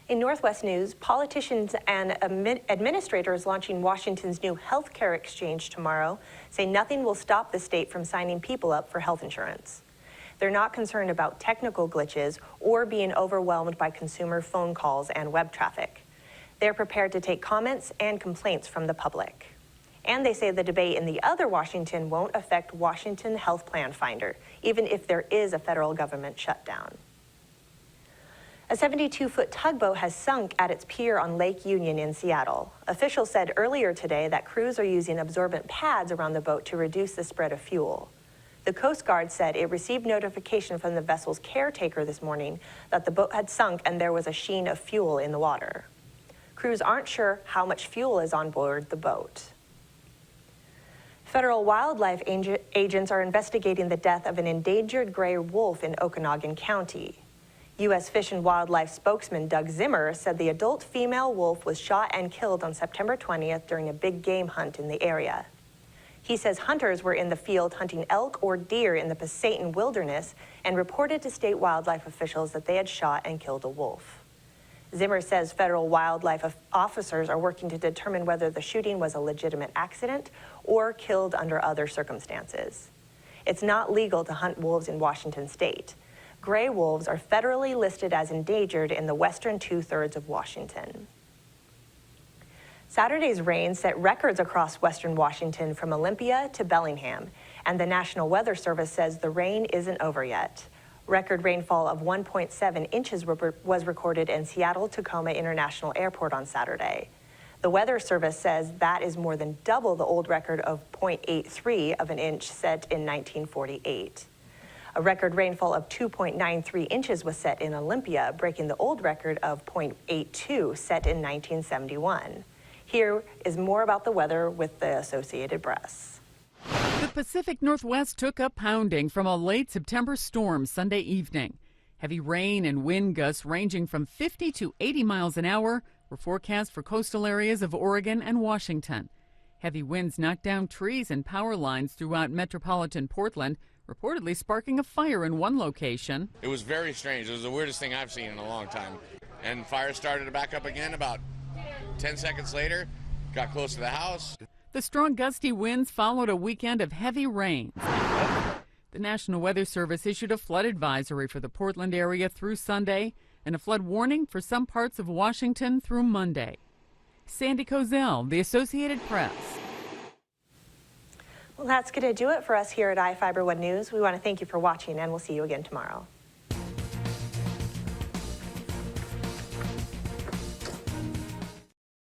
In Northwest News, politicians and administrators launching Washington's new healthcare exchange tomorrow say nothing will stop the state from signing people up for health insurance. They're not concerned about technical glitches or being overwhelmed by consumer phone calls and web traffic. They're prepared to take comments and complaints from the public. And they say the debate in the other Washington won't affect Washington Health Plan Finder, even if there is a federal government shutdown. A 72-foot tugboat has sunk at its pier on Lake Union in Seattle. Officials said earlier today that crews are using absorbent pads around the boat to reduce the spread of fuel. The Coast Guard said it received notification from the vessel's caretaker this morning that the boat had sunk and there was a sheen of fuel in the water. Crews aren't sure how much fuel is on board the boat. Federal wildlife agents are investigating the death of an endangered gray wolf in Okanogan County. U.S. Fish and Wildlife spokesman Doug Zimmer said the adult female wolf was shot and killed on September 20th during a big game hunt in the area. He says hunters were in the field hunting elk or deer in the Pasayten Wilderness and reported to state wildlife officials that they had shot and killed a wolf. Zimmer says federal wildlife officers are working to determine whether the shooting was a legitimate accident or killed under other circumstances. It's not legal to hunt wolves in Washington state. Gray wolves are federally listed as endangered in the western two-thirds of Washington. Saturday's rain set records across western Washington from Olympia to Bellingham, and the National Weather Service says the rain isn't over yet. Record rainfall of 1.7 inches was recorded in Seattle-Tacoma International Airport on Saturday. The Weather Service says that is more than double the old record of 0.83 of an inch set in 1948. A record rainfall of 2.93 inches was set in Olympia, breaking the old record of 0.82 set in 1971. Here is more about the weather with the Associated Press. The Pacific Northwest took a pounding from a late September storm Sunday evening. Heavy rain and wind gusts ranging from 50 to 80 miles an hour were forecast for coastal areas of Oregon and Washington. Heavy winds knocked down trees and power lines throughout metropolitan Portland, reportedly sparking a fire in one location. It was very strange. It was the weirdest thing I've seen in a long time. And fire started to back up again about 10 seconds later, got close to the house. The strong gusty winds followed a weekend of heavy rain. The National Weather Service issued a flood advisory for the Portland area through Sunday and a flood warning for some parts of Washington through Monday. Sandy Kozel, The Associated Press. Well, that's going to do it for us here at iFIBER 1 News. We want to thank you for watching, and we'll see you again tomorrow.